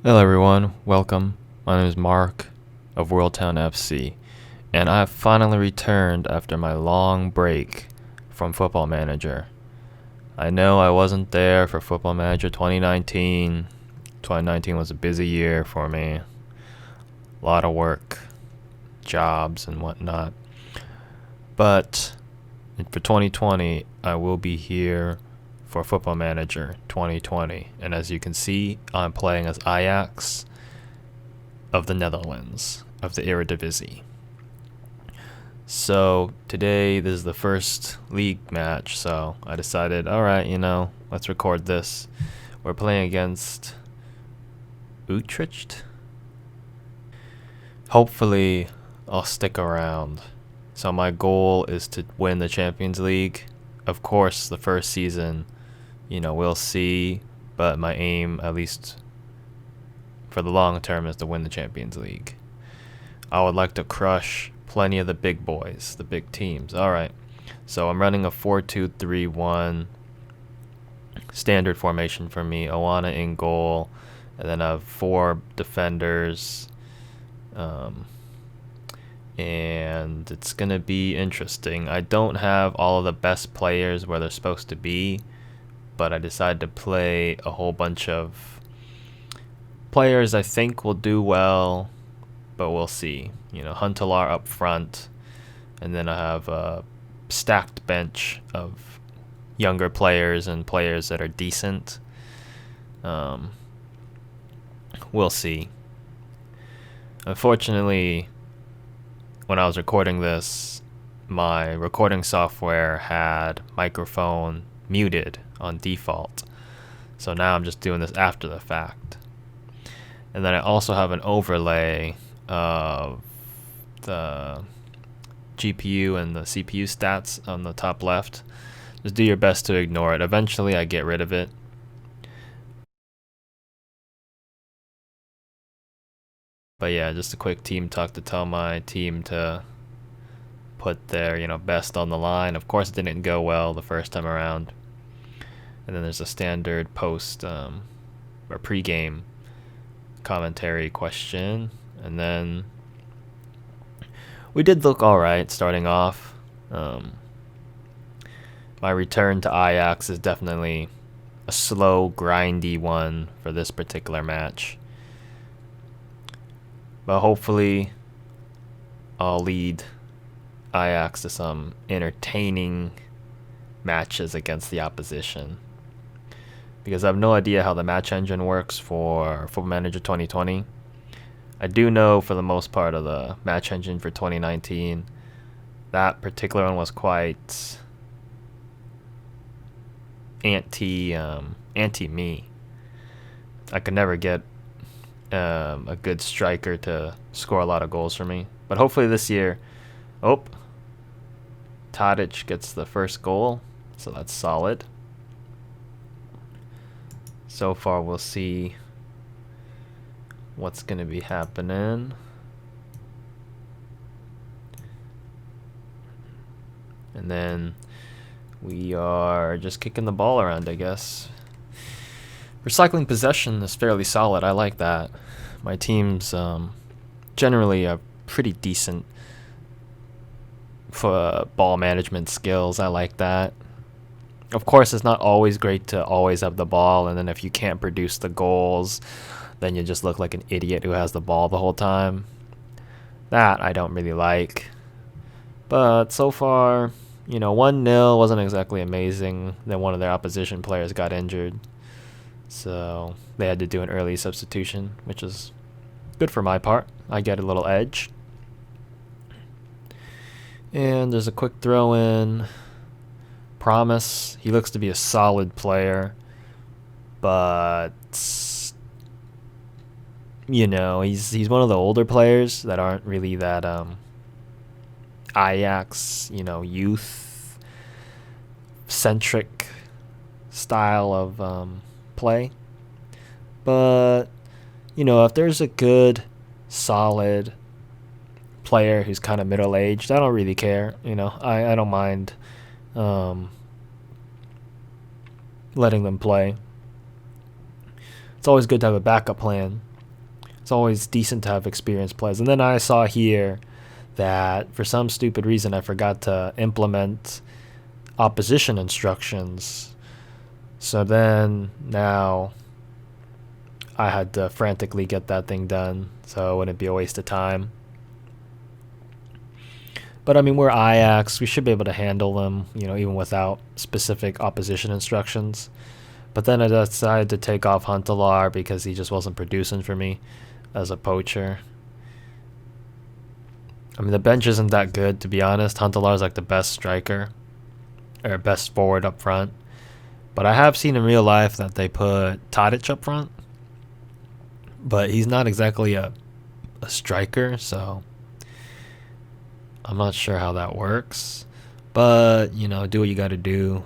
Hello everyone, welcome. My name is Mark of Worldtown FC, and I have finally returned after my long break from Football Manager. I know I wasn't there for Football Manager 2019. 2019 was a busy year for me. A lot of work, jobs, and whatnot. But for 2020, I will be here for Football Manager 2020. And as you can see, I'm playing as Ajax of the Netherlands, of the Eredivisie. So today, this is the first league match, so I decided, alright, let's record this. We're playing against Utrecht. Hopefully, I'll stick around. So my goal is to win the Champions League. Of course, the first season, we'll see, but my aim, at least for the long term, is to win the Champions League. I would like to crush plenty of the big boys, the big teams. Alright, so I'm running a 4-2-3-1 standard formation for me. Oana in goal, and then I have 4 defenders. And it's going to be interesting. I don't have all of the best players where they're supposed to be, but I decided to play a whole bunch of players I think will do well, but we'll see. Huntelaar up front, and then I have a stacked bench of younger players and players that are decent. We'll see. Unfortunately, when I was recording this, my recording software had microphone muted on default. So now I'm just doing this after the fact. And then I also have an overlay of the GPU and the CPU stats on the top left. Just do your best to ignore it. Eventually I get rid of it. But yeah, just a quick team talk to tell my team to put their, best on the line. Of course, it didn't go well the first time around. And then there's a standard post or pregame commentary question. And then we did look alright starting off. My return to Ajax is definitely a slow, grindy one for this particular match. But hopefully, I'll lead Ajax to some entertaining matches against the opposition. Because I have no idea how the match engine works for Football Manager 2020. I do know for the most part of the match engine for 2019. That particular one was quite anti-me. I could never get a good striker to score a lot of goals for me. But hopefully this year, Tadic gets the first goal, so that's solid. So far, we'll see what's going to be happening. And then we are just kicking the ball around, I guess. Recycling possession is fairly solid. I like that. My team's generally a pretty decent for ball management skills. I like that. Of course, it's not always great to always have the ball, and then if you can't produce the goals, then you just look like an idiot who has the ball the whole time. That I don't really like. But so far, 1-0 wasn't exactly amazing. Then one of their opposition players got injured. So they had to do an early substitution, which is good for my part. I get a little edge. And there's a quick throw in. Promise. He looks to be a solid player. But, he's one of the older players that aren't really that Ajax, youth-centric style of play. But if there's a good solid player who's kind of middle-aged, I don't really care. I don't mind letting them play. It's always good to have a backup plan. It's always decent to have experienced players. And then I saw here that for some stupid reason I forgot to implement opposition instructions. So then now I had to frantically get that thing done so it wouldn't be a waste of time. But I mean, we're Ajax. We should be able to handle them, even without specific opposition instructions. But then I decided to take off Huntelaar because he just wasn't producing for me as a poacher. I mean, the bench isn't that good, to be honest. Huntelaar is like the best striker or best forward up front. But I have seen in real life that they put Tadic up front. But he's not exactly a striker, so I'm not sure how that works. But, do what you got to do.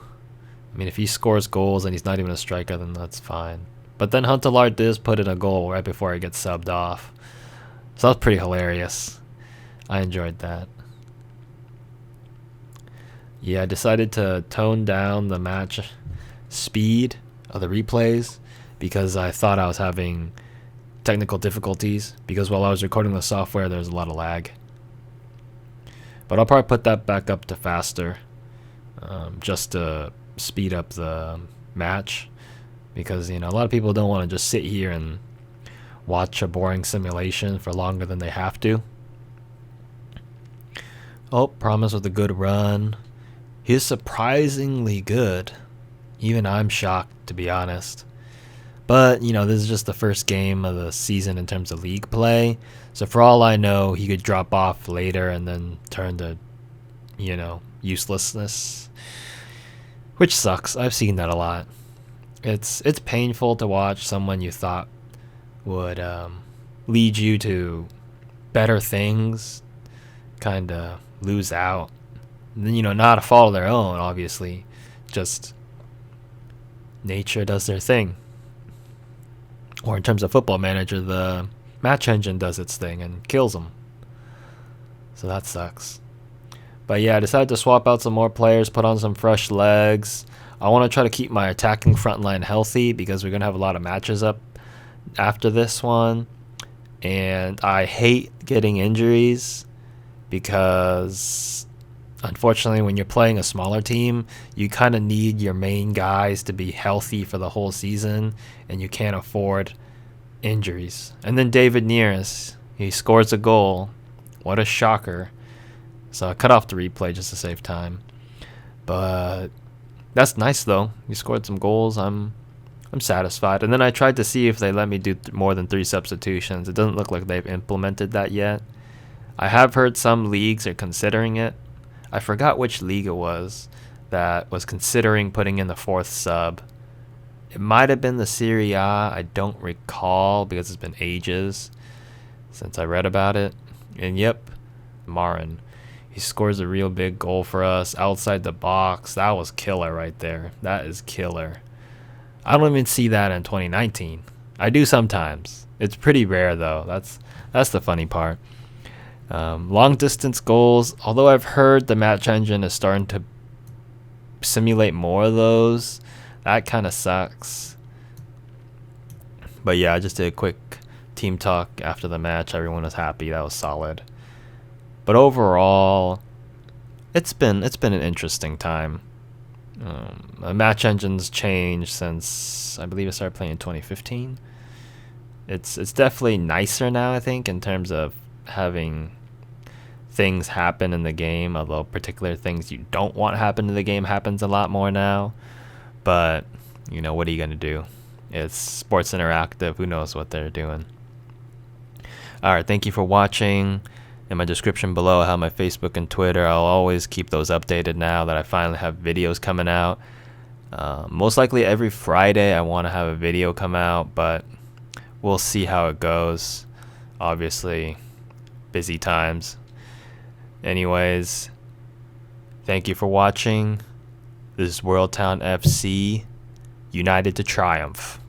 I mean, if he scores goals and he's not even a striker, then that's fine. But then Huntelaar does put in a goal right before he gets subbed off. So that's pretty hilarious. I enjoyed that. Yeah, I decided to tone down the match speed of the replays because I thought I was having technical difficulties because while I was recording the software, there's a lot of lag. But I'll probably put that back up to faster just to speed up the match because, a lot of people don't want to just sit here and watch a boring simulation for longer than they have to. Oh, Promise with a good run. He's surprisingly good. Even I'm shocked, to be honest. But, this is just the first game of the season in terms of league play. So for all I know, he could drop off later and then turn to, uselessness. Which sucks. I've seen that a lot. It's painful to watch someone you thought would lead you to better things kind of lose out. And then, not a fault of their own, obviously. Just nature does their thing. Or in terms of Football Manager, the match engine does its thing and kills them. So that sucks. But yeah, I decided to swap out some more players, put on some fresh legs. I want to try to keep my attacking front line healthy because we're going to have a lot of matches up after this one. And I hate getting injuries because, unfortunately, when you're playing a smaller team, you kind of need your main guys to be healthy for the whole season, and you can't afford injuries. And then David Neres, he scores a goal. What a shocker. So I cut off the replay just to save time. But that's nice, though. He scored some goals. I'm satisfied. And then I tried to see if they let me do more than 3 substitutions. It doesn't look like they've implemented that yet. I have heard some leagues are considering it. I forgot which league it was that was considering putting in the 4th sub. It might have been the Serie A. I don't recall because it's been ages since I read about it. And yep, Marin. He scores a real big goal for us outside the box. That was killer right there. That is killer. I don't even see that in 2019. I do sometimes. It's pretty rare though. That's the funny part. Long distance goals. Although I've heard the match engine is starting to simulate more of those, that kind of sucks. But yeah, I just did a quick team talk after the match. Everyone was happy. That was solid. But overall, it's been an interesting time. The match engine's changed since I believe I started playing in 2015. It's definitely nicer now, I think, in terms of having things happen in the game, although particular things you don't want happen in the game happens a lot more now. But, what are you going to do? It's Sports Interactive. Who knows what they're doing? Alright, thank you for watching. In my description below, I have my Facebook and Twitter. I'll always keep those updated now that I finally have videos coming out. Most likely every Friday I want to have a video come out, but we'll see how it goes. Obviously, busy times. Anyways, thank you for watching. This is World Town FC, united to triumph.